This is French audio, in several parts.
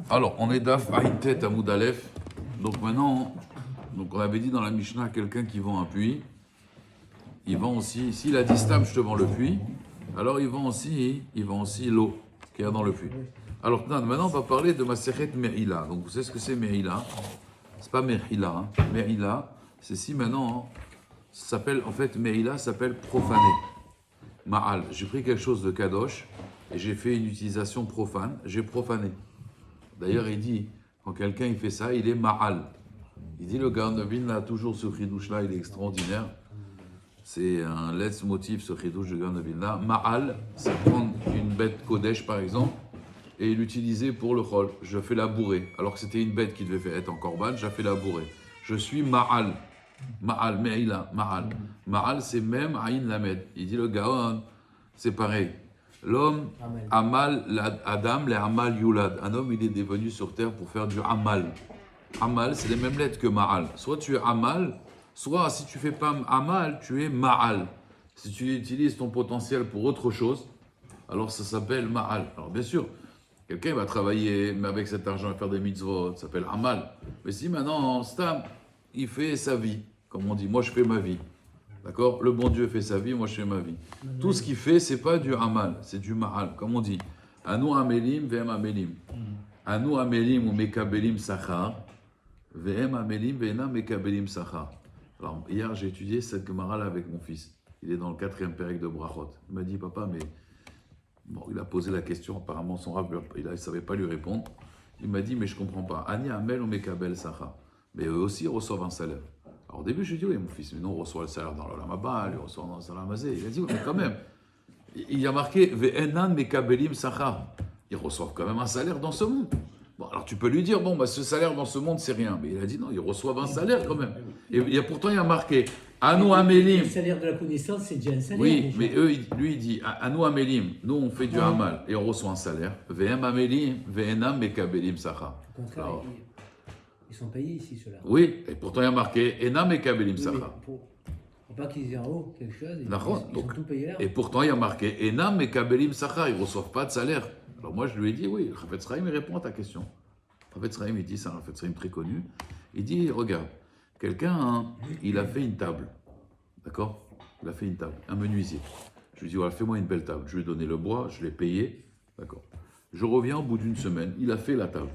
Alors, on est d'Af Aïtet à Moudalef. Donc maintenant, on avait dit dans la Mishnah, quelqu'un qui vend un puits, il vend aussi, s'il a dit Stam, je te vends le puits, alors il vend aussi l'eau qu'il y a dans le puits. Alors maintenant, on va parler de Masechet Me'ila. Donc vous savez ce que c'est Me'ila? C'est pas Me'ila. Hein. Me'ila, c'est si maintenant, ça s'appelle, en fait, Me'ila s'appelle profané. Ma'al. J'ai pris quelque chose de Kadosh et j'ai fait une utilisation profane, j'ai profané. D'ailleurs, il dit, quand quelqu'un il fait ça, il est Ma'al. Il dit, le Gaon de Vilna, toujours ce chidouche-là, il est extraordinaire. C'est un let's motif, ce chidouche de Gaon de Vilna. Ma'al, c'est prendre une bête Kodesh, par exemple, et l'utiliser pour le chol. Je fais labourer. Alors que c'était une bête qui devait être en korban, j'ai fait labourer. Je suis Ma'al. Ma'al, Me'ila, Ma'al. Ma'al, c'est même Aïn Lamed. Il dit, le Gaon, c'est pareil. L'homme, Amal, Adam, les Amal Yulad. Un homme, il est devenu sur terre pour faire du Amal. Amal, c'est les mêmes lettres que Ma'al. Soit tu es Amal, soit si tu fais pas Amal, tu es Ma'al. Si tu utilises ton potentiel pour autre chose, alors ça s'appelle Ma'al. Alors bien sûr, quelqu'un va travailler, mais avec cet argent, il va faire des mitzvot, ça s'appelle Amal. Mais si maintenant, Stam, il fait sa vie, comme on dit, moi je fais ma vie. D'accord? Le bon Dieu fait sa vie, moi je fais ma vie. Tout ce qu'il fait, c'est pas du amal, c'est du ma'al. Comme on dit, Anu amelim ve'em amelim. Anu amelim ou mekabelim sachar. Ve'em amelim ve'ena mekabelim sachar. Alors, hier, j'ai étudié cette Gemara là avec mon fils. Il est dans le 4e pérec de Brachot. Il m'a dit, papa, mais. Bon, il a posé la question, apparemment son rabbin, il ne savait pas lui répondre. Il m'a dit, mais je ne comprends pas. Ani amel ou mekabel sachar. Mais eux aussi reçoivent un salaire. Alors au début, je lui ai dit, oui, mon fils, mais nous, on reçoit le salaire dans l'Olam Haba, lui reçoit dans le salaire Mazé. Il a dit, oui, mais quand même, il y a marqué, Ve'enan mekabelim sachar. Ils reçoivent quand même un salaire dans ce monde. Bon, alors tu peux lui dire, bon, bah, ce salaire dans ce monde, c'est rien. Mais il a dit, non, ils reçoivent un salaire quand même. Et pourtant, il y a marqué, Anu Amelim. Le salaire de la connaissance, c'est déjà un salaire. Oui, déjà. mais lui, il dit, Anu Amelim, nous, on fait du Hamal et on reçoit un salaire. Ve'em Amelim, Ve'enam mekabelim sachar. Au contraire, ils sont payés ici, ceux-là. Oui, et pourtant, il y a marqué, Enam mekabelim sachar. Pour pas qu'ils aient en haut quelque chose, ils Donc, sont tout payés là. et pourtant, il y a marqué Enam mekabelim sachar, ils ne reçoivent pas de salaire. Alors moi, je lui ai dit, oui, Chafetz Chaim, il répond à ta question. Chafetz Chaim, il dit, c'est un Chafetz Chaim très connu. Il dit, regarde, quelqu'un, hein, il a fait une table. D'accord? Il a fait une table, un menuisier. Je lui ai dit, voilà, fais-moi une belle table. Je lui ai donné le bois, je l'ai payé. D'accord. Je reviens au bout d'une semaine, il a fait la table.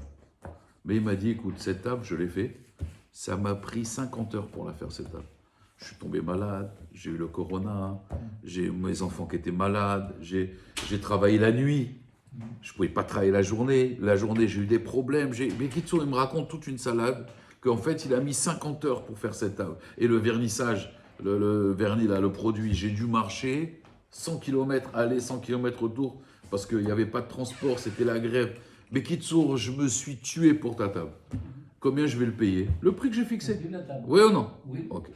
Mais il m'a dit, écoute, cette table, je l'ai fait. Ça m'a pris 50 heures pour la faire, cette table. Je suis tombé malade, j'ai eu le corona, j'ai mes enfants qui étaient malades, j'ai travaillé la nuit. Je ne pouvais pas travailler la journée. La journée, j'ai eu des problèmes. Mais Kitsour, il me raconte toute une salade qu'en fait, il a mis 50 heures pour faire cette table. Et le vernissage, le vernis, là, le produit, j'ai dû marcher 100 km aller, 100 km retour, parce qu'il n'y avait pas de transport, c'était la grève. Mais Kitsour, je me suis tué pour ta table. Combien je vais le payer? Le prix que j'ai fixé. Oui ou non? Oui. Ok.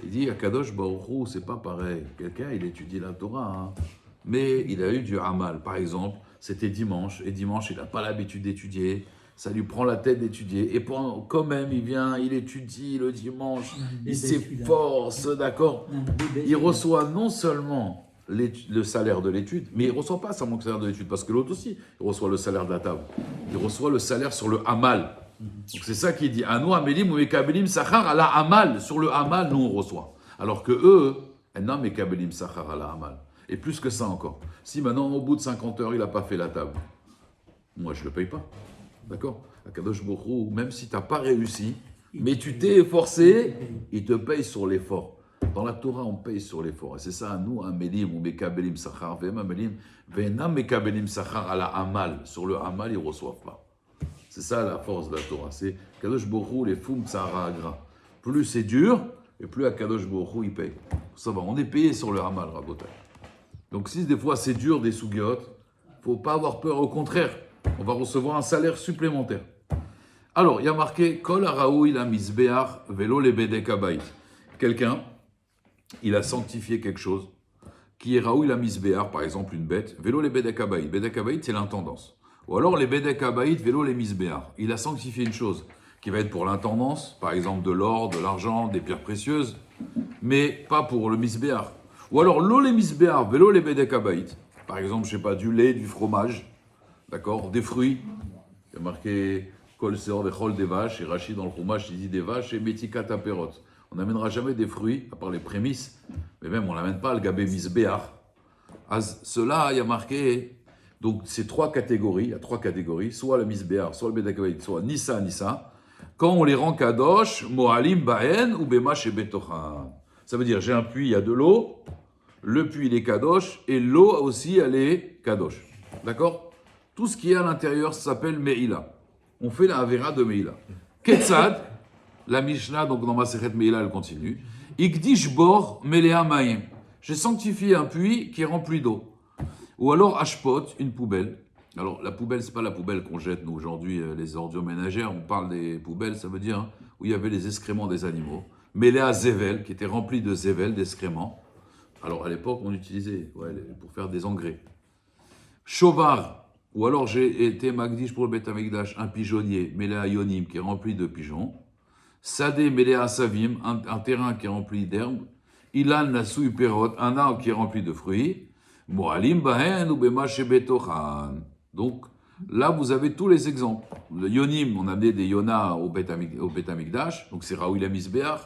Il dit, Akadosh Baruch Hu, c'est pas pareil. Quelqu'un, il étudie la Torah, hein. Mais il a eu du Hamal. Par exemple, c'était dimanche, et dimanche, il n'a pas l'habitude d'étudier. Ça lui prend la tête d'étudier. Et quand même, il vient, il étudie le dimanche, il s'efforce, d'accord? Il reçoit non seulement le salaire de l'étude, mais il ne reçoit pas seulement le salaire de l'étude, parce que l'autre aussi, il reçoit le salaire de la table. Il reçoit le salaire sur le Hamal. Donc c'est ça qu'il dit. Anu amelim ou mekabelim sachar ala Hamal. Sur le Hamal, nous on reçoit. Alors que eux, enam mekabelim sachar ala Hamal. Et plus que ça encore. Si maintenant, au bout de 50 heures, il n'a pas fait la table, moi je ne le paye pas. D'accord? Akadosh Baruch Hu, même si tu n'as pas réussi, mais tu t'es efforcé, il te paye sur l'effort. Dans la Torah, on paye sur l'effort. Et c'est ça, nous, amelim ou mekabelim sachar, ve'em amelim, ve'enam mekabelim sachar ala Hamal. Sur le Hamal, ils ne reçoivent pas. C'est ça la force de la Torah. C'est Akadosh Baruch Hu, les foum tzara agra. Plus c'est dur, et plus Akadosh Baruch Hu, il paye. Ça va, on est payé sur le Hamal, Rabotai. Donc si des fois c'est dur des sougiotes, il ne faut pas avoir peur, au contraire, on va recevoir un salaire supplémentaire. Alors, il y a marqué Kol haraoui la misbeach velo le bedek habayit. Quelqu'un, il a sanctifié quelque chose qui est raoui la misbeach, par exemple une bête, velo le bedek habayit. Bedek habayit, c'est l'intendance. Ou alors les bedek habayit velo le misbeach. Il a sanctifié une chose qui va être pour l'intendance, par exemple de l'or, de l'argent, des pierres précieuses, mais pas pour le misbeach. Ou alors, l'eau les misbéar, vélo les bedek habayit. Par exemple, je sais pas, du lait, du fromage, d'accord, des fruits. Il y a marqué Kol Seor Vechol des vaches, et Rachid dans le Chumash, il dit des vaches et Metikat Aperot. On n'amènera jamais des fruits, à part les prémices, mais même on n'amène pas le Gabé Misbeach. Cela, il y a marqué, donc c'est trois catégories, il y a trois catégories, soit le Misbeach, soit le Bedakavit, soit Nissa, Nissa. Quand on les rend Kadosh, Moalim Baen ou Bemash et Betochan. Ça veut dire, j'ai un puits, il y a de l'eau, le puits il est Kadosh, et l'eau aussi elle est Kadosh. D'accord? Tout ce qui est à l'intérieur ça s'appelle Meïla. On fait la Avera de Meïla. Ketzad, la Mishnah, donc dans ma Masechet Meïla, elle continue. Ikdish bor melea maim. J'ai sanctifié un puits qui est rempli d'eau. Ou alors Ashpot, une poubelle. Alors la poubelle, c'est pas la poubelle qu'on jette, nous aujourd'hui, les ordures ménagères. On parle des poubelles, ça veut dire où il y avait les excréments des animaux. Melea zevel, qui était rempli de zevel, d'excréments. Alors à l'époque, on utilisait pour faire des engrais. Chovar, ou alors j'ai été Magdish pour le Beth Amikdash, un pigeonnier, Melea Yonim, qui est rempli de pigeons. Sadé Melea Savim, un terrain qui est rempli d'herbes. Ilan Nasui Perot, un arbre qui est rempli de fruits. Moalim Bahen ou Bemash Betochan. Donc là, vous avez tous les exemples. Le Yonim, on a amené des Yona au Beth Amikdash, donc c'est Raoui la Misbeach.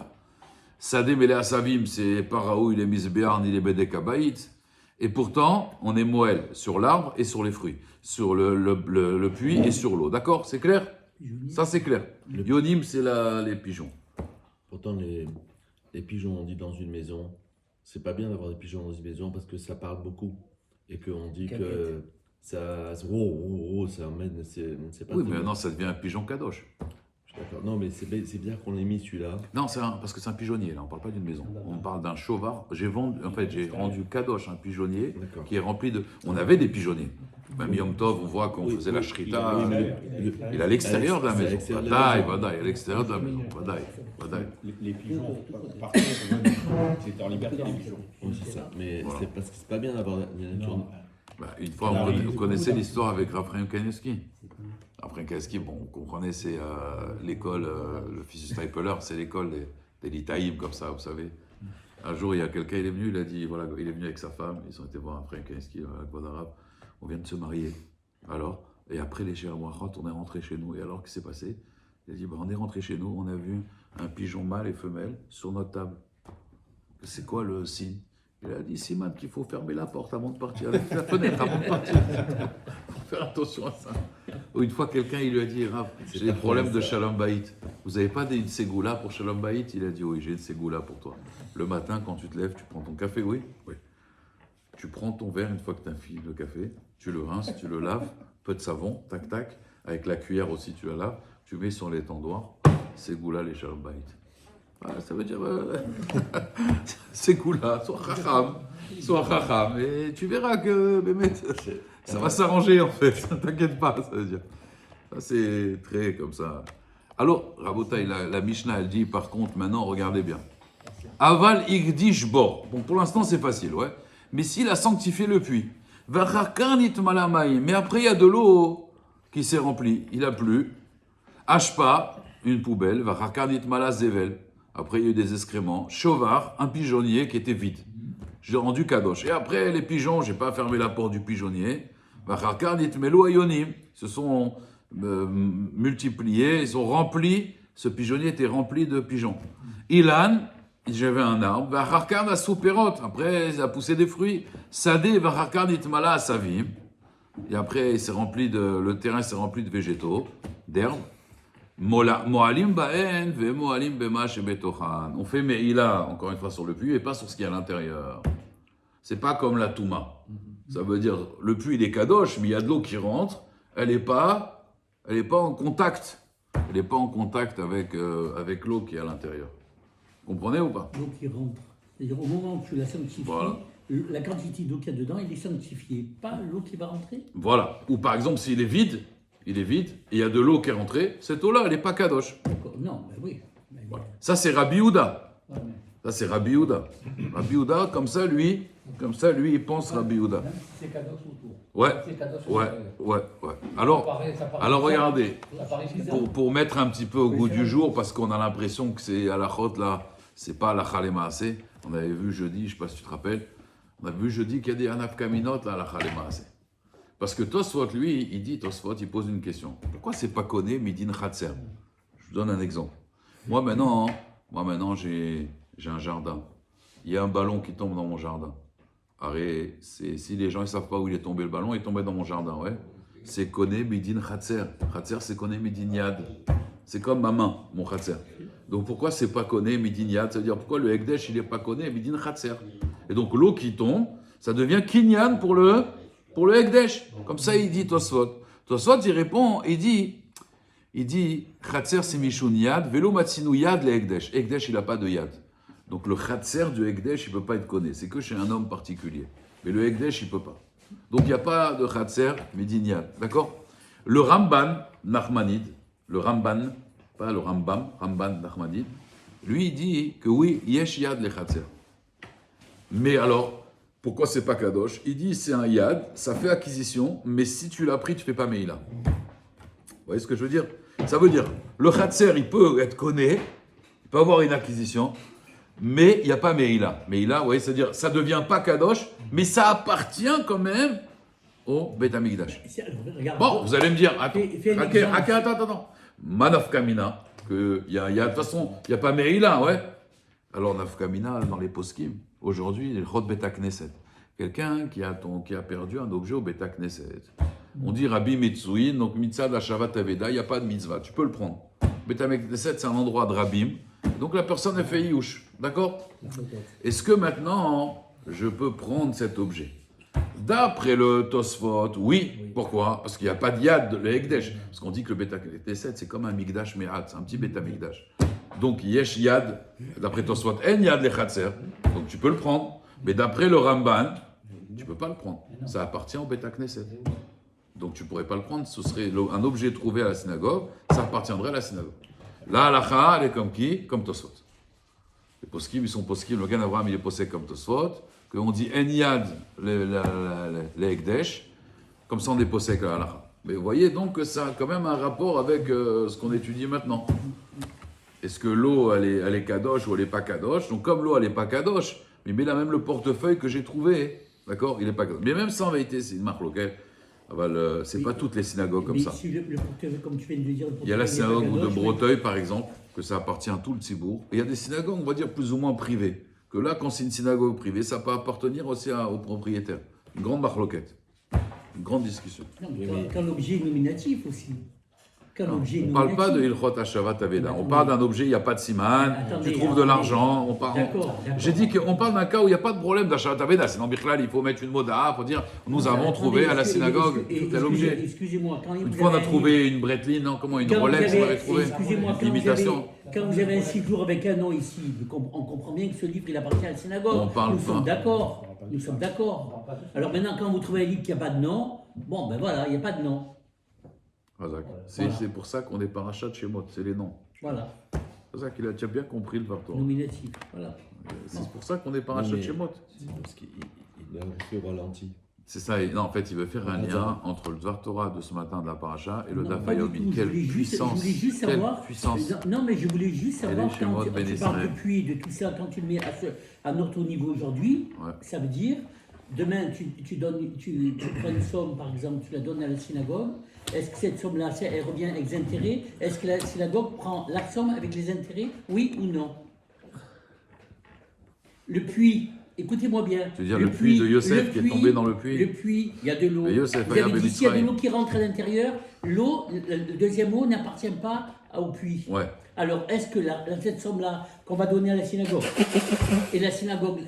Sadé Melea Savim, c'est pas Raoui les Misbeach ni les Bedek Abayit. Et pourtant, on est Moël sur l'arbre et sur les fruits, sur le puits et sur l'eau. D'accord? C'est clair? Ça, c'est clair. Yonim, c'est les pigeons. Pourtant, les pigeons, on dit dans une maison, c'est pas bien d'avoir des pigeons dans une maison parce que ça parle beaucoup. Et qu'on dit que ça emmène, c'est pas. Oui, mais maintenant, ça devient un pigeon kadosh. D'accord. Non, mais c'est bien qu'on ait mis celui-là. Non, parce que c'est un pigeonnier, là, on ne parle pas d'une maison. On parle d'un chauvard. J'ai rendu kadosh un pigeonnier qui est rempli de. On avait des pigeonniers. Même Yom Tov, on voit qu'on faisait la shrita. Il est à l'extérieur de la maison. Vadaï, à l'extérieur de la maison. Vadaï. Les pigeons, par contre, c'est en liberté les pigeons. Oui, c'est ça. Mais voilà. C'est parce que c'est pas bien d'avoir la nature. Une fois, vous connaissez l'histoire avec Raphaël Kaneski. Après Kaneski, bon, on comprenait, c'est l'école, le fils du Stapler, c'est l'école des Litaïm, comme ça, vous savez. Un jour, il y a quelqu'un, il est venu, il a dit, voilà, il est venu avec sa femme, ils ont été voir Raphaël Kaneski à la Côte arabe, on vient de se marier. Alors, et après les Shéramouachot, on est rentré chez nous. Et alors, qu'est-ce qui s'est passé? Il a dit, on est rentré chez nous, on a vu un pigeon mâle et femelle sur notre table. C'est quoi le signe? Il a dit, Siman, qu'il faut fermer la porte avant de partir, avec la fenêtre avant de partir. Il faut faire attention à ça. Une fois, quelqu'un, il lui a dit, Rav, j'ai des problèmes de Shalom Bayit. Vous n'avez pas une ségoula pour Shalom Bayit? Il a dit, oui, j'ai une ségoula pour toi. Le matin, quand tu te lèves, tu prends ton café, oui? Oui. Tu prends ton verre une fois que tu as fini le café, tu le rinces, tu le laves, peu de savon, tac, tac, avec la cuillère aussi, tu la laves, tu mets sur l'étendoir, ségoula les Shalom Bayit. Ça veut dire, c'est cool là, sois chacham, et tu verras que ça va s'arranger en fait, t'inquiète pas, ça veut dire. Ça c'est très comme ça. Alors, Rabotai, la Mishnah, elle dit, par contre, maintenant, regardez bien. Aval igdish bor. Bon, pour l'instant, c'est facile, ouais. Mais s'il a sanctifié le puits, vacharkarnit malamai, mais après, il y a de l'eau qui s'est remplie, il a plu. Ashpa, une poubelle, vacharkarnit malazevel. Après, il y a eu des excréments. Chovar, un pigeonnier qui était vide. J'ai rendu kadosh. Et après, les pigeons, je n'ai pas fermé la porte du pigeonnier. Vacharkarnit melo ayonim. Ils se sont multipliés, ils sont remplis. Ce pigeonnier était rempli de pigeons. Ilan, j'avais un arbre. Vacharkarn a souperot. Après, il a poussé des fruits. Sadé, vacharkarnit mala savim. Et après, le terrain s'est rempli de végétaux, d'herbes. Moalim ba'en ve moalim bemash betochan. On fait me'ila, encore une fois, sur le puits et pas sur ce qu'il y a à l'intérieur. C'est pas comme la touma. Ça veut dire, le puits, il est kadosh, mais il y a de l'eau qui rentre. Elle n'est pas en contact. Elle n'est pas en contact avec l'eau qui est à l'intérieur. Vous comprenez ou pas? L'eau qui rentre. C'est-à-dire, au moment où tu la sanctifies, voilà. La quantité d'eau qu'il y a dedans, il est sanctifié, pas l'eau qui va rentrer. Voilà. Ou par exemple, s'il est vide, et il y a de l'eau qui est rentrée, cette eau-là, elle n'est pas kadosh. D'accord. Non, mais oui. Voilà. Ça, c'est Rabbi Yehuda. Ouais, mais... Ça, c'est Rabbi Yehuda. Rabbi Yehuda, comme ça, lui, il pense Rabbi Yehuda. Même si c'est kadosh autour. Ouais. Alors regardez, pour mettre un petit peu au goût du jour, parce qu'on a l'impression que c'est à la chôte, là, c'est pas à la chalema assez. On avait vu jeudi, je ne sais pas si tu te rappelles, on a vu jeudi qu'il y a des anaf kaminot, là, à la chalema assez. Parce que Tosfot, lui, il dit, Tosfot, il pose une question. Pourquoi c'est pas connu Midin Khatser? Je vous donne un exemple. Moi maintenant, j'ai un jardin. Il y a un ballon qui tombe dans mon jardin. Arrête, si les gens ne savent pas où il est tombé le ballon, il est tombé dans mon jardin, ouais. C'est connu Midin Khatser. Khatser, c'est connu Midin Yad. C'est comme ma main, mon Khatser. Donc pourquoi c'est pas connu Midin Yad? Ça veut dire pourquoi le Ekdesh, il n'est pas connu Midin Khatser. Et donc l'eau qui tombe, ça devient Kinyan pour le Ekdesh. Comme ça, il dit Tosfot. Tosfot, il répond, il dit, Khatser c'est Mishun Yad, Velo Matsinu Yad le Ekdesh. Ekdesh, il n'a pas de Yad. Donc le Khatser du Ekdesh, il ne peut pas être connu. C'est que chez un homme particulier. Mais le Ekdesh, il ne peut pas. Donc il n'y a pas de Khatser, Midin Yad. D'accord? Le Ramban Nachmanide, le Ramban, pas le Rambam, Ramban Nachmanide, lui, il dit que oui, Yesh Yad le Khatser. Mais alors, pourquoi c'est pas Kadosh? Il dit c'est un Yad, ça fait acquisition, mais si tu l'as pris, tu fais pas Meïla. Vous voyez ce que je veux dire? Ça veut dire, le Khatser, il peut être connu, il peut avoir une acquisition, mais il n'y a pas Meïla. Meïla, vous voyez, c'est-à-dire, ça ne devient pas Kadosh, mais ça appartient quand même au Beth Amikdash. Bon, vous allez me dire, attends. Manaf Kamina, de toute façon, il n'y a pas Meïla, ouais. Alors, Nafkamina, dans les poskim, aujourd'hui, le Chod Beta Knesset. Quelqu'un qui a perdu un objet au Beta Knesset. On dit Rabbi Metsuin, donc mitzvah de la Shavat Aveda, il n'y a pas de mitzvah, tu peux le prendre. Beta Knesset, c'est un endroit de Rabbim, donc la personne est fait Yush, d'accord? Est-ce que maintenant, je peux prendre cet objet? D'après le Tosfot, oui. Pourquoi? Parce qu'il n'y a pas de Yad, le Ekdesh. Parce qu'on dit que le Beta Knesset, c'est comme un Mikdash Me'at, c'est un petit Beta Mikdash. Donc, Yesh Yad, d'après Tosfot, En Yad le Khatser. Donc, tu peux le prendre. Mais d'après le Ramban, tu ne peux pas le prendre. Ça appartient au Beta Knesset. Donc, tu ne pourrais pas le prendre. Ce serait un objet trouvé à la synagogue. Ça appartiendrait à la synagogue. La halacha, elle est comme qui? Comme Tosfot. Les poskim, ils sont poskim. Le Gan Abraham, il est posé comme Tosfot. Qu'on dit En Yad le Ekdesh. Comme ça, on est posé avec la halacha. Mais vous voyez donc que ça a quand même un rapport avec ce qu'on étudie maintenant. Est-ce que l'eau, elle est kadosh ou elle n'est pas kadosh? Donc, comme l'eau, elle n'est pas kadosh, mais il met là même le portefeuille que j'ai trouvé, d'accord? Il n'est pas kadosh. Mais même ça, en vérité, c'est une marque locale. C'est pas toutes les synagogues comme ça. Si le portefeuille, comme tu viens de le dire, il y a la synagogue de Breteuil, par exemple, que ça appartient à tout le Tzibour. Et il y a des synagogues, on va dire, plus ou moins privées. Que là, quand c'est une synagogue privée, ça peut appartenir aussi au propriétaire. Une grande marque locale. Une grande discussion. Non, quand l'objet est nominatif aussi. On ne parle pas de Ilchot Hashavat Aveda. On parle d'un objet, il n'y a pas de siman, tu trouves de l'argent. J'ai dit qu'on parle d'un cas où il n'y a pas de problème d'Hashavat Aveda. Sinon, Bichlal, il faut mettre une moda pour dire nous avons trouvé à la synagogue tel objet. Excusez-moi, une fois, on a trouvé une Breitling, une Rolex, on avait trouvé. Excusez-moi, quand vous avez un séjour avec un nom ici, on comprend bien que ce livre, il appartient à la synagogue. Nous sommes d'accord. Nous sommes d'accord. Alors maintenant, quand vous trouvez un livre qui n'a pas de nom, bon, ben voilà, il n'y a pas de nom. C'est pour ça qu'on est parachat de Shemot, c'est les noms. Voilà. C'est ça qu'il a bien compris le Vartor. Nominatif, voilà. C'est pour ça qu'on est parachat de Shemot. Parce qu'il a fait au ralenti. C'est ça, non, en fait, il veut faire un lien entre le Dvar Torah de ce matin de la paracha et le Daf Yomi. Quelle puissance! Je voulais juste savoir. Puissance. Non, mais je voulais juste savoir quand tu parles de puits, de tout ça, quand tu le mets à notre niveau aujourd'hui, ça veut dire, demain, tu prends une somme, par exemple, tu la donnes à la synagogue. Est-ce que cette somme-là, elle revient avec les intérêts? Est-ce que la synagogue prend la somme avec les intérêts? Oui ou non? Le puits, écoutez-moi bien. Tu veux dire le puits de Yosef qui est tombé dans le puits? Le puits, il y a de l'eau. Vous avez dit s'il y a de l'eau qui rentre à l'intérieur, l'eau, le deuxième eau n'appartient pas au puits. Ouais. Alors, est-ce que cette somme-là qu'on va donner à la synagogue, et la synagogue,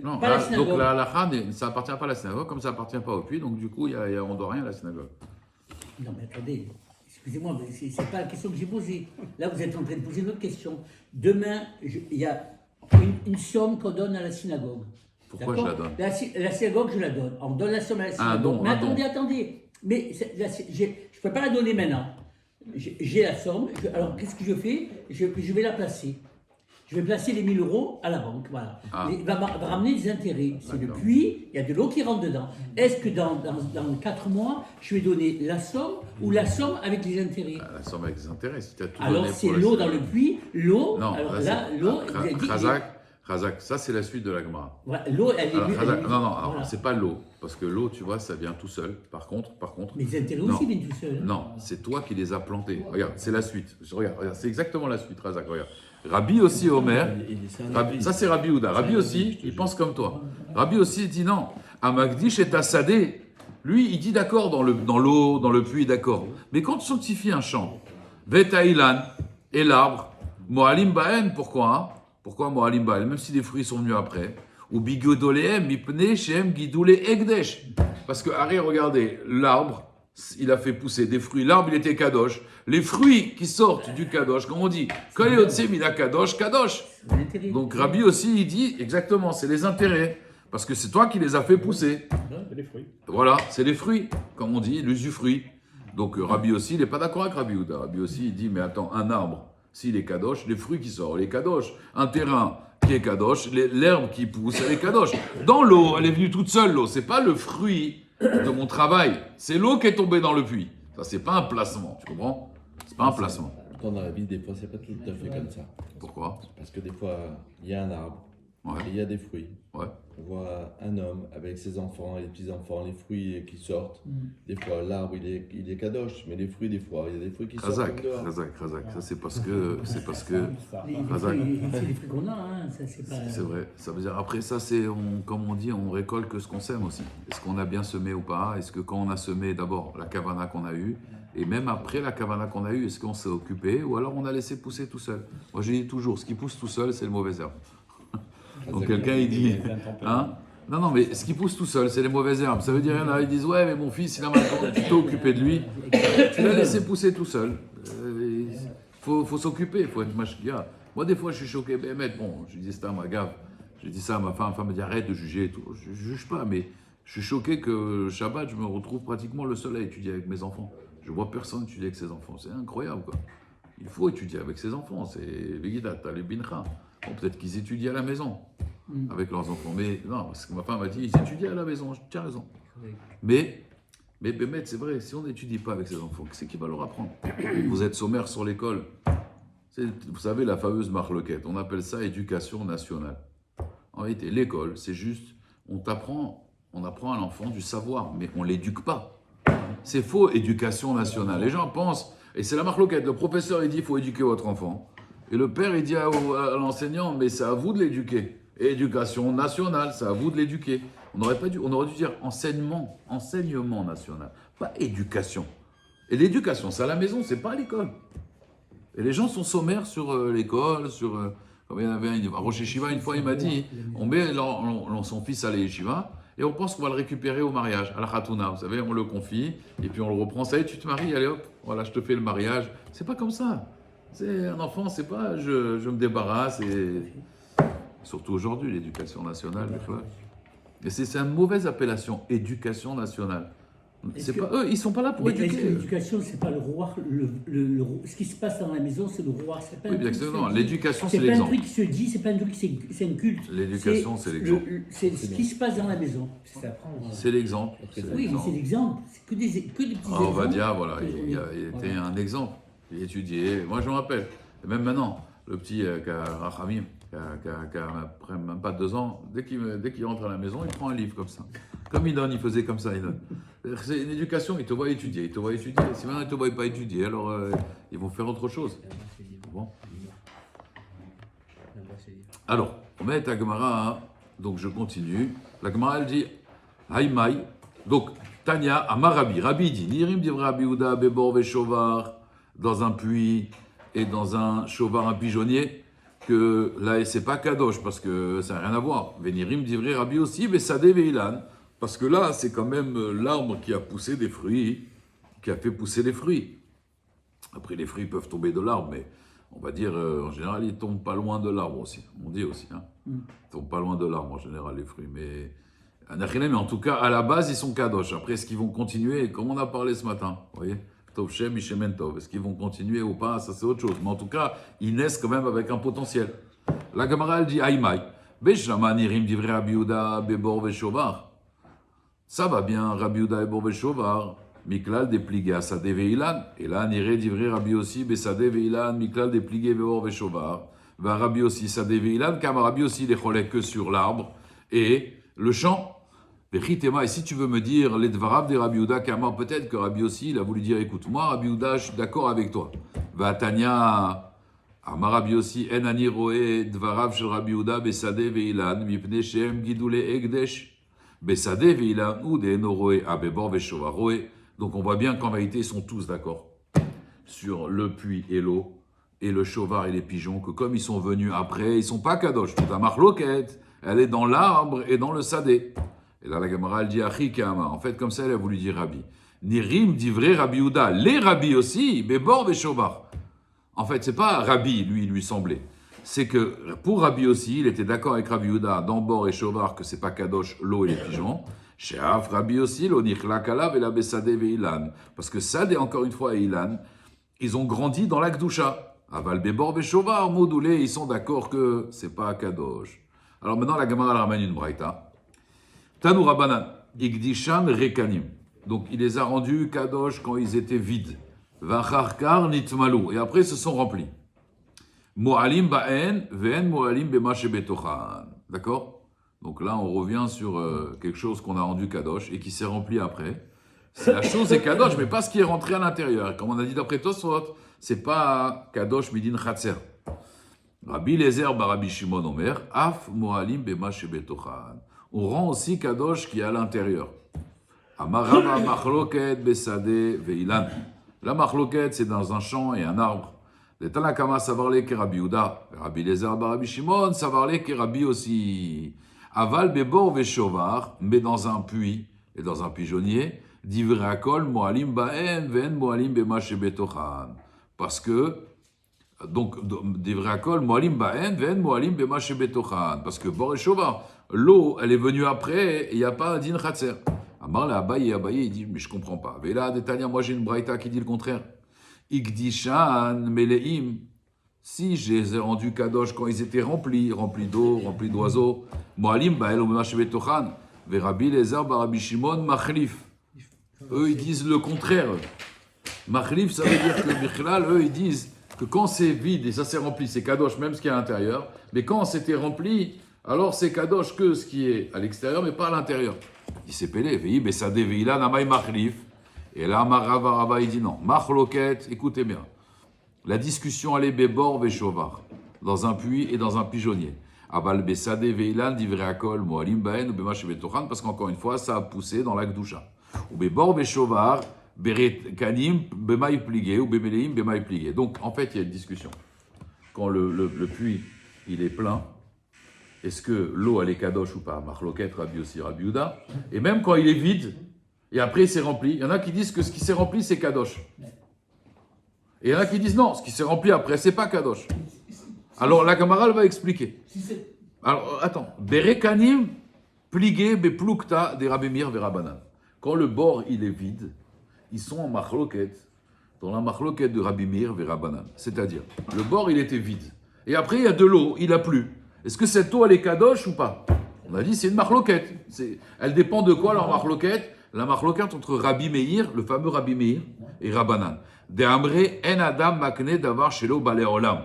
non, pas la synagogue. Donc la halakha, ça appartient pas à la synagogue, comme ça appartient pas au puits, donc du coup, on ne doit rien à la synagogue. Non, mais attendez, excusez-moi, mais ce n'est pas la question que j'ai posée. Là, vous êtes en train de poser une autre question. Demain, il y a une somme qu'on donne à la synagogue. Pourquoi je la donne? La synagogue, je la donne. On donne la somme à la synagogue. Mais attendez. Mais je ne peux pas la donner maintenant. J'ai la somme. Alors, qu'est-ce que je fais? Je vais la placer. Je vais placer les 1000 euros à la banque, voilà. Il va ramener des intérêts. C'est le puits, il y a de l'eau qui rentre dedans. Est-ce que dans 4 mois, je vais donner la somme ou la somme avec les intérêts? La somme avec les intérêts, si tu as tout alors donné c'est l'eau dans le puits, l'eau. Non, alors là, l'eau. Razak, ça c'est la suite de la Gemara. Voilà, l'eau, elle est. Alors, Razak, non, alors, voilà. c'est pas l'eau, parce que l'eau, tu vois, ça vient tout seul. Par contre. Mais les intérêts Non. aussi viennent tout seuls. Hein. Non, c'est toi qui les as plantés. Regarde, c'est la suite. Regarde, c'est exactement la suite, Razak. Regarde. Rabbi aussi, Omer. Ça, c'est Rabbi Houda. Rabbi aussi, il pense comme toi. Rabbi aussi, il dit non. Amagdish et Assadé. Lui, il dit d'accord dans l'eau, dans le puits, d'accord. Mais quand tu sanctifies un champ, Vetaïlan et l'arbre, Moalim Baen, pourquoi hein? Pourquoi Moalim Baen? Même si les fruits sont venus après. Ou Bigodolehem, Mipne, Shem, Gidoule, Egdesh. Parce que, Harry, regardez, l'arbre, il a fait pousser des fruits. L'arbre, il était kadosh. Les fruits qui sortent du kadosh, comme on dit, Koleotsem, il a kadosh, kadosh. Donc Rabbi aussi, il dit exactement, c'est les intérêts. Parce que c'est toi qui les as fait pousser. C'est les fruits. Voilà, c'est les fruits, comme on dit, l'usufruit. Donc Rabbi aussi, il n'est pas d'accord avec Rabbi Houda. Rabbi aussi, il dit, mais attends, un arbre, s'il est kadosh, les fruits qui sortent, les kadosh. Un terrain qui est kadosh, l'herbe qui pousse, elle est kadosh. Dans l'eau, elle est venue toute seule, l'eau. C'est pas le fruit de mon travail. C'est l'eau qui est tombée dans le puits. Ça, c'est pas un placement, tu comprends? C'est pas un placement. Dans la vie, des fois, c'est pas tout à fait comme ça. Pourquoi? Parce que des fois, il y a un arbre, Ouais. et il y a des fruits. Ouais. On voit un homme avec ses enfants et les petits-enfants, les fruits qui sortent. Des fois, l'arbre, il est kadosh, mais les fruits, des fois, il y a des fruits qui sortent Razak, comme dehors. Razak. Ça, c'est parce que Les Razak. fruits, c'est les fruits qu'on a, hein. Ça, c'est pas. C'est vrai. Ça veut dire, après ça, c'est, comme on dit, on récolte que ce qu'on sème aussi. Est-ce qu'on a bien semé ou pas? Est-ce que quand on a semé, d'abord, la kavana qu'on a eue, et même après la kavana qu'on a eue, est-ce qu'on s'est occupé, ou alors on a laissé pousser tout seul? Moi, je dis toujours, ce qui pousse tout seul, c'est le mauvais herbe. Donc quelqu'un, il dit, hein? Non, mais ce qui pousse tout seul, c'est les mauvaises herbes. Ça veut dire, il y en a, ils disent, ouais, mais mon fils, il a maintenant, tu t'es occupé de lui, tu l'as laissé pousser tout seul. Faut s'occuper, faut être mashkia. Moi, des fois, je suis choqué, bon, je dis ça à ma gaffe, je dis ça à ma femme me dit, arrête de juger et tout. Je ne juge pas, mais je suis choqué que Shabbat, je me retrouve pratiquement le seul à étudier avec mes enfants. Je vois personne étudier avec ses enfants, c'est incroyable, quoi. Il faut étudier avec ses enfants, c'est Vegidat, t'as les bincha. Bon, peut-être qu'ils étudient à la maison avec leurs enfants, mais non, parce que ma femme m'a dit, ils étudient à la maison, tu as raison. Mais Bémet, c'est vrai, si on n'étudie pas avec ses enfants, c'est qui va leur apprendre? Vous êtes sommaire sur l'école. Vous savez, la fameuse marloquette, on appelle ça éducation nationale. En réalité, l'école, c'est juste, on apprend à l'enfant du savoir, mais on ne l'éduque pas. C'est faux, éducation nationale. Les gens pensent, et c'est la marloquette, le professeur, il dit, il faut éduquer votre enfant. Et le père, il dit à l'enseignant, mais c'est à vous de l'éduquer. Et éducation nationale, c'est à vous de l'éduquer. On aurait dû dire enseignement national, pas éducation. Et l'éducation, c'est à la maison, c'est pas à l'école. Et les gens sont sommaires sur l'école, comme il y en avait un, à Rosh Yeshiva, une fois, il m'a dit, on met son fils à la Yeshiva, et on pense qu'on va le récupérer au mariage, à la Khatouna, vous savez, on le confie, et puis on le reprend, ça y est, tu te maries, allez hop, voilà, je te fais le mariage. C'est pas comme ça. C'est un enfant, c'est pas je me débarrasse, et surtout aujourd'hui, l'éducation nationale, tu vois. Et c'est une mauvaise appellation, éducation nationale. Eux, ils sont pas là pour éduquer. Est-ce que l'éducation, c'est pas le roi, ce qui se passe dans la maison, c'est le roi. Oui, bien exactement. L'éducation, c'est l'exemple. C'est pas un truc qui se dit, c'est pas un truc, c'est un culte. L'éducation, c'est l'exemple. C'est ce qui se passe dans la maison. C'est l'exemple. Oui, mais c'est l'exemple. C'est que des petits exemples. On va dire, voilà, il était un exemple. Il étudiait. Moi, je me rappelle. Et même maintenant, le petit Rachamim, qui a même pas 2 ans, dès qu'il rentre à la maison, il prend un livre comme ça. Comme il donne, il faisait comme ça, il donne. C'est une éducation, il te voit étudier, Si maintenant il ne te voit pas étudier, alors ils vont faire autre chose. Bon. Alors, on met la Gemara, hein. Donc je continue. La Gemara, elle dit, Haïmaï, donc Tanya, Amarabi, Rabbi dit, Nirim divra Rabbi Houda, Bebor Veshovar, dans un puits et dans un chovar, un pigeonnier, que là, c'est pas kadosh, parce que ça n'a rien à voir. Venirim divrei Rabbi aussi, Bessadeh Veilan, parce que là, c'est quand même l'arbre qui a poussé des fruits, qui a fait pousser les fruits. Après, les fruits peuvent tomber de l'arbre, mais on va dire, en général, ils tombent pas loin de l'arbre aussi. On dit aussi, hein. Ils tombent pas loin de l'arbre, en général, les fruits. Mais en tout cas, à la base, ils sont kadosh. Après, est-ce qu'ils vont continuer, comme on a parlé ce matin, vous voyez? Tov Shem, Ishemen Tov. Est-ce qu'ils vont continuer ou pas? Ça, c'est autre chose. Mais en tout cas, ils naissent quand même avec un potentiel. La Gemara, elle dit Aïmaï. Beshlama nirim divrei Rabbi Houda bebor veshovar. Ça va bien, Rabbi Houda bebor veshovar. Miklal dépligé Asadeh veilan. Et là, niré divrei Rabbi aussi Besadeh veilan. Miklal dépligé bebor veshovar. Va Rabbi aussi Sadeh Veilan, car Rabbi aussi les cholek que sur l'arbre et le champ. Vechitema, et si tu veux me dire les dvarav de Rabbi Yehuda, car peut-être que Rabbi aussi il a voulu dire écoute, moi Rabbi Yehuda, je suis d'accord avec toi. Va Tanya, Amar Rabbi aussi, en ani roe dvarav shel Rabbi Yehuda besadeh veilan, mipnei shem gidule egdesh, besadeh veilan ou de eno roe abebor veshova roe. Donc on voit bien qu'en vérité ils sont tous d'accord sur le puits et l'eau, et le chovar et les pigeons, que comme ils sont venus après, ils sont pas kadosh. Toute la marloquette, elle est dans l'arbre et dans le sadé. Et là, la Gemara, elle dit Achi Kama. En fait, comme ça, elle a voulu dire Rabbi. Nirim dit vrai Rabbi Yehuda. Les Rabbi aussi, Bebor Veshovar. En fait, c'est pas Rabbi, lui semblait. C'est que pour Rabbi aussi, il était d'accord avec Rabbi Yehuda dans Bor et Shovar que c'est pas kadosh l'eau et les pigeons. Chez Af, Rabbi aussi, l'Onichla Kalav et la Bessadeh Veilan. Parce que Sadeh, encore une fois, et Ilan, ils ont grandi dans l'Akdusha. Aval Bebor Veshovar, Moudoulé, ils sont d'accord que c'est pas kadosh. Alors maintenant, la Gemara ramène une braïta. Tanou Rabbanan, Igdishan Rekanim. Donc il les a rendus kadosh quand ils étaient vides. Vacharkar Nitmalou. Et après ils se sont remplis. Mo'alim ba'en, ve'en mo'alim bema shebetochan. D'accord? Donc là on revient sur quelque chose qu'on a rendu kadosh et qui s'est rempli après. La chose est kadosh, mais pas ce qui est rentré à l'intérieur. Comme on a dit d'après Tosfot, c'est pas kadosh midin chatzer. Rabbi Lezer Barabi Shimon Omer, Af mo'alim bema shebetochan. On rend aussi kadosh qui est à l'intérieur. Amarava machloket besade veilan. La machloket, c'est dans un champ et un arbre. Les Tanakama savarle ke Rabbi Yehuda, Rabbi Lezer Barabi Shimon savarle ke Rabbi aussi. Aval bebor veshovar, mais dans un puits et dans un pigeonnier, divrei akol moalim ba'en ve'en moalim bema shebetochan. Parce que donc, divrei akol moalim ba'en ve'en moalim bema shebetochan. Parce que bor et shovar, l'eau, elle est venue après, et il n'y a pas un din chatzer. Amar la Abaye, il dit, mais je ne comprends pas. Vela Detania, moi j'ai une braïta qui dit le contraire. Igdishan meleim. Si je les ai rendus kadosh quand ils étaient remplis d'eau, remplis d'oiseaux. Moalim ba'el ou b'mashebetochan. Verabi Lezer barabi Shimon machlif. Eux, ils disent le contraire. Machlif, ça veut dire que Bichlal, eux, ils disent que quand c'est vide et ça s'est rempli, c'est kadosh, même ce qui est à l'intérieur. Mais quand c'était rempli, alors c'est kadosh que ce qui est à l'extérieur, mais pas à l'intérieur. Il s'est pelé, mais ça déveilla namay machlif. Et là, Rava, il dit non. Machloket, écoutez bien. La discussion allait bebor veshovar, dans un puits et dans un pigeonnier. Aval besade veilan divrei akol moalim baen ou bema shebetochan, parce qu'encore une fois, ça a poussé dans l'Akdusha. Ou bebor veshovar, beret kanim bemaï pligé, ou bemeleim bemaï pligé. Donc, en fait, il y a une discussion. Quand le puits, il est plein, est-ce que l'eau, elle est kadosh ou pas? Machloket, Rabbi aussi, Rabbi Yehuda. Et même quand il est vide, et après il s'est rempli, il y en a qui disent que ce qui s'est rempli, c'est kadosh. Et il y en a qui disent non, ce qui s'est rempli après, c'est pas kadosh. Alors la Gemara va expliquer. Alors attends. Berekanim pligé beplukta de Rabbi Meir verabanan. Quand le bord, il est vide, ils sont en machloket, dans la machloket de Rabbi Meir verabanan. C'est-à-dire, le bord, il était vide. Et après, il y a de l'eau, il a plu. Est-ce que cette eau, elle est kadosh ou pas? On a dit c'est une marloquette. Elle dépend de quoi, leur marloquette? La marloquette entre Rabbi Meir, le fameux Rabbi Meir, et Rabbanan. De Amre en Adam makne davar shelo bale olam.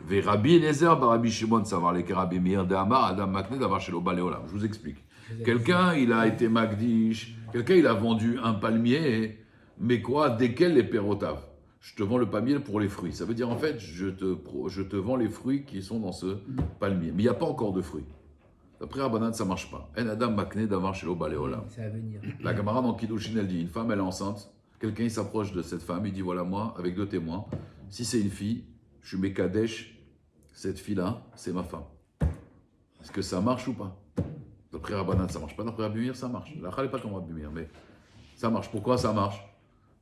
Ve Rabbi Eliezer Rabbi Shimon savar le Rabbi Meir de Amar Adam makne davar shelo bale olam. Je vous explique. Quelqu'un, il a été magdish, quelqu'un, il a vendu un palmier, mais quoi, desquels les pérotaves? Je te vends le palmier pour les fruits. Ça veut dire, en fait, je te vends les fruits qui sont dans ce palmier. Mais il n'y a pas encore de fruits. D'après Rabbanan, ça ne marche pas. En Adam makne davar shelo bale olam. Ça va venir. La camarade en Kiddushin, elle dit, une femme, elle est enceinte. Quelqu'un, il s'approche de cette femme, il dit, voilà moi, avec 2 témoins. Si c'est une fille, je suis Mekadesh, cette fille-là, c'est ma femme. Est-ce que ça marche ou pas? D'après Rabbanan, ça marche pas. D'après Rabbi Meir, ça marche. La n'est pas comme Rabbi Meir, mais ça marche. Pourquoi ça marche?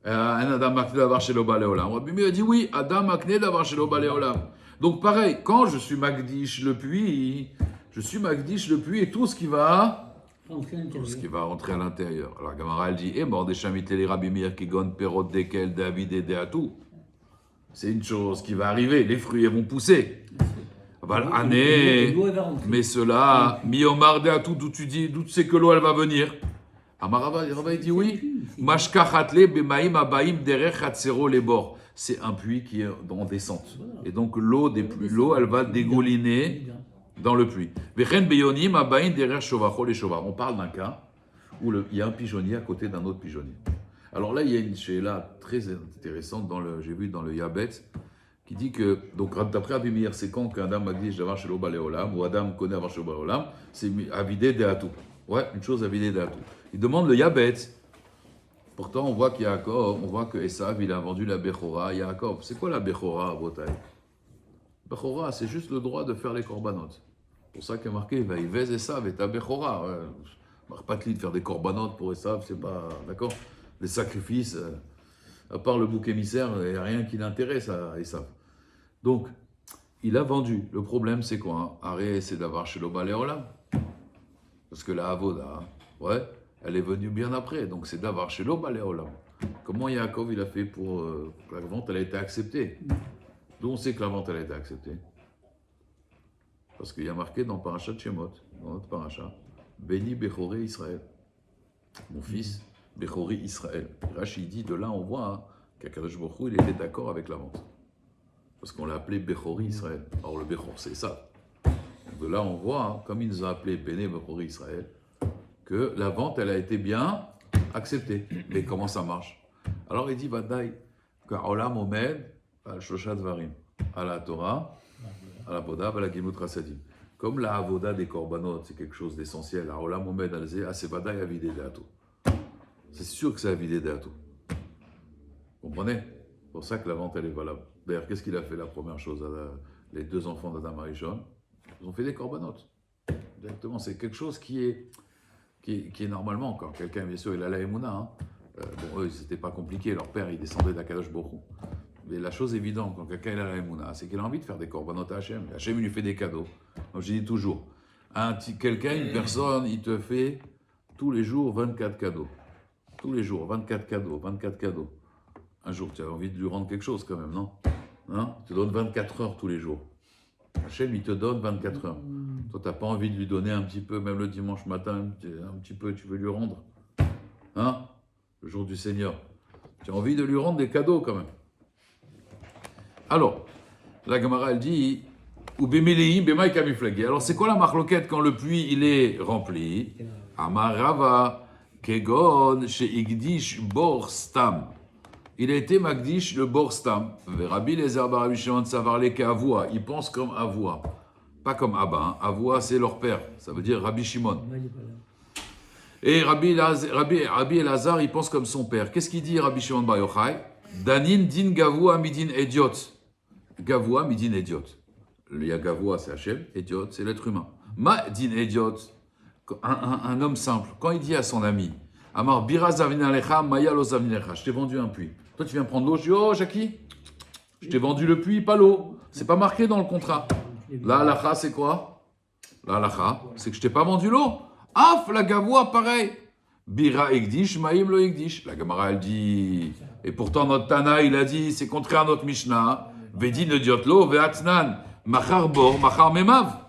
Adam makne davar shelo bale olam. Rabbi Meir dit oui, Adam makne davar shelo bale olam. Donc pareil, quand je suis Magdish le puits, et tout ce qui va rentrer à l'intérieur. Alors Gamara, elle dit, mort des chamités les Rabbi Meir qui gonne perot dekel David et Deatou. C'est une chose qui va arriver, les fruits ils vont pousser. Mais cela, miomar Deatou, d'où tu sais que l'eau elle va venir? Amarava, il dit oui. Mashkachatle bemaim abaim derech hatzero les bords. c'est un puits qui est en descente. Et donc l'eau, elle va dégouliner dans le puits. On parle d'un cas où il y a un pigeonnier à côté d'un autre pigeonnier. Alors là, il y a une sheila très intéressante, j'ai vu dans le Yabet, qui dit que, donc d'après Rabbi Meir, c'est quand qu'un Adam Magdish d'avoir chez l'Oba Léolam, ou Adam connaît avoir chez l'Oba Léolam, c'est avidé d'Eatou. Ouais, une chose avidé d'Eatou. Il demande le Yabet. Pourtant, on voit que Esav, il a vendu la Bechora à Yaakov. C'est quoi la Bechora à Botaï? Bechora, c'est juste le droit de faire les korbanot. C'est pour ça qu'il y a marqué, Vaïvez Esav et ta Bechora. Marpatli de faire des korbanot pour Esav, c'est pas. D'accord? Les sacrifices, à part le bouc émissaire, il n'y a rien qui l'intéresse à Esav. Donc, il a vendu. Le problème, c'est quoi? Arrêt, c'est d'avoir chez l'Oba Léolam. Parce que la Avoda, ouais, elle est venue bien après. Donc, c'est d'avoir chez l'Oba Léolam. Comment Yaakov, il a fait pour que la vente, elle a été acceptée? D'où on sait que la vente, elle a été acceptée? Parce qu'il y a marqué dans Parashat Shemot, dans notre Parashat, Béni Bechoré Israël. Mon fils, Bechoré Israël. Rachid dit, de là, on voit qu'Akadosh Baruch Hu, il était d'accord avec la vente. Parce qu'on l'a appelé Bechori Israël. Alors le Bechor, c'est ça. De là, on voit, comme il nous a appelé Béné Bechori Israël, que la vente, elle a été bien acceptée. Mais comment ça marche? Alors il dit, Vadaï, qu'Olam Omed, Shosha Dvarim, à la Torah, à la Boda, à la Gimut Rasadim. Comme la Avoda des Korbanot, c'est quelque chose d'essentiel, à Olam Omed, c'est Vadaï Avidé Deatou. C'est sûr que c'est Avidé Deatou. Vous comprenez? C'est pour ça que la vente, elle est valable. D'ailleurs, qu'est-ce qu'il a fait la première chose? Les deux enfants d'Adam Arishon, ils ont fait des corbanotes. Directement, c'est quelque chose qui est normalement, quand quelqu'un, bien sûr, il a la Emouna. Bon, eux, c'était pas compliqué. Leur père, il descendait d'Akadosh Baruch Hu. Mais la chose évidente, quand quelqu'un il a la Emouna, c'est qu'il a envie de faire des corbanotes à Hachem. Hachem, il lui fait des cadeaux. Donc, je dis toujours, quelqu'un, une personne, il te fait tous les jours 24 cadeaux. Tous les jours, 24 cadeaux, 24 cadeaux. Un jour, tu as envie de lui rendre quelque chose quand même, non? Hein? Tu te donnes 24 heures tous les jours. Hachem, il te donne 24 heures. Toi, tu n'as pas envie de lui donner un petit peu, même le dimanche matin, un petit peu, tu veux lui rendre. Hein? Le jour du Seigneur. Tu as envie de lui rendre des cadeaux quand même. Alors, la Gemara, elle dit, ou bemeleim bemaï kamiflagi. Alors, c'est quoi la marloquette quand le puits, il est rempli? Amarava kegon sheigdish bor stam. Il a été Magdish le Borstam. Rabbi Lézer bar Rabbi Shimon Savarlé qu'Avoua. Il pense comme Avoua. Pas comme Abba. Avoua, c'est leur père. Ça veut dire Rabbi Shimon. Et Rabbi Elazar, il pense comme son père. Qu'est-ce qu'il dit Rabbi Shimon bar Yochai? Danin din Gavoua midin idiot. Gavoua midin idiot. Il y a Gavoua, c'est Hachem. Idiot, c'est l'être humain. Ma din idiot. Un homme simple. Quand il dit à son ami, Amar Biraz Avinalecha, Maya Los Avinalecha, je t'ai vendu un puits. Toi, tu viens prendre l'eau, je dis, oh, Jackie, je t'ai vendu le puits, pas l'eau. C'est pas marqué dans le contrat. La halacha, c'est quoi? La halacha, c'est que je t'ai pas vendu l'eau. Af, la gavoua, pareil. Bira Egdish, Maïm lo Egdish. La Gemara, elle dit, et pourtant notre Tana, il a dit, c'est contraire à notre Mishnah. Vedi ne diot lo, ve'atnan, machar bor, machar memav.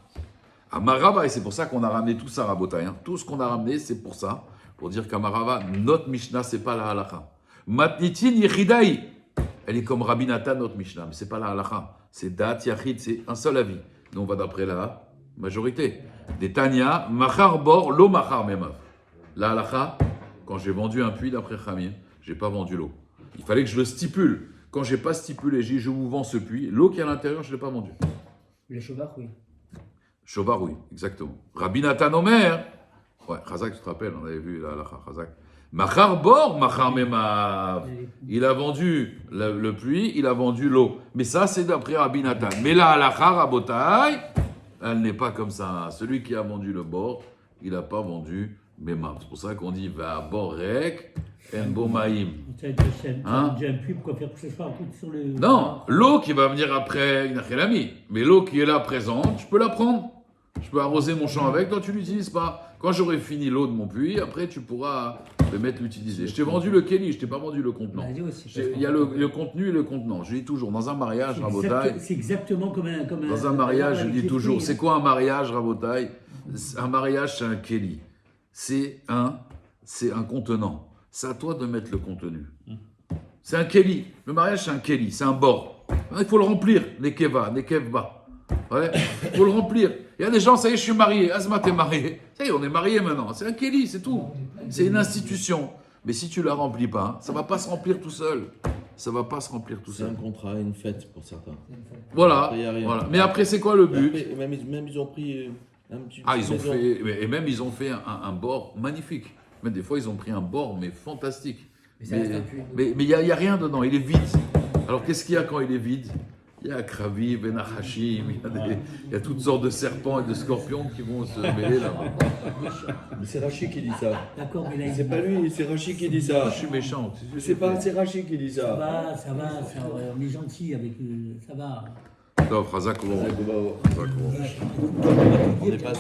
Amarava, et c'est pour ça qu'on a ramené tout ça, Rabotai. Tout ce qu'on a ramené, c'est pour ça. Pour dire qu'Amarava, notre Mishnah, c'est pas la halacha. Matnitin Yechidai. Elle est comme Rabbi Nathan, notre Mishnah, mais c'est pas la halacha. C'est Dat Yachid, c'est un seul avis. Nous, on va d'après la majorité. Des Tanya, Machar Bor, Lo Machar Memav. La halacha, quand j'ai vendu un puits d'après Khamir, j'ai pas vendu l'eau. Il fallait que je le stipule. Quand j'ai pas stipulé, j'ai dit je vous vends ce puits, l'eau qui est à l'intérieur, je l'ai pas vendu. Le Shovar, oui. Shovar, oui, exactement. Rabbi Nathan Omer. Ouais, Chazak, tu te rappelles, on avait vu la halacha, Chazak. Machar bor, machar memav. Il a vendu le puits, il a vendu l'eau. Mais ça, c'est d'après Rabbi Nathan. Mais la halacha, Rabotai, elle n'est pas comme ça. Celui qui a vendu le bord, il n'a pas vendu memav. C'est pour ça qu'on dit va borek en bomaim. C'est un puits, pourquoi faire que ce soit sur le. Non, l'eau qui va venir après, il n'a rien mis. Mais l'eau qui est là présente, je peux la prendre. Je peux arroser mon champ avec, toi tu l'utilises pas. Quand j'aurai fini l'eau de mon puits, après tu pourras le mettre l'utiliser. Je t'ai vendu le Kelly, je t'ai pas vendu le contenant. Il y a le contenu et le contenant. Je dis toujours, dans un mariage, Rabotai. C'est exactement comme un. Dans un mariage, je dis toujours, c'est quoi un mariage, Rabotai? Un mariage, c'est un Kelly. C'est un contenant. C'est à toi de mettre le contenu. C'est un keli. Le mariage, c'est un keli, c'est un bord. Il faut le remplir, les keva, les kevba. Ouais, il faut le remplir. Il y a des gens, ça y est, je suis marié. Asma, t'es marié. Ça y est, on est marié maintenant. C'est un keli, c'est tout. C'est une institution. Mais si tu la remplis pas, ça va pas se remplir tout seul. Ça va pas se remplir tout C'est un seul. contrat, une fête pour certains. Voilà. Après, y a rien. Voilà. Mais après, c'est quoi le Et but? après, même ils ont pris un petit Ah, ils ont maison. fait, et même ils ont fait un bord magnifique. Mais des fois, ils ont pris un bord, mais fantastique. Mais ça reste un puits. Mais il y a rien dedans, il est vide. Alors, qu'est-ce qu'il y a quand il est vide? Il y a Kravi, Benachashim, il y a toutes sortes de serpents et de scorpions qui vont se mêler là-bas. Mais c'est Rachid qui dit ça. D'accord, mais là, C'est pas lui, c'est Rachid qui dit ça. Je suis méchant. C'est Rachid qui dit ça ça. va, on est gentil avec ça va. Non, Razak, On est pas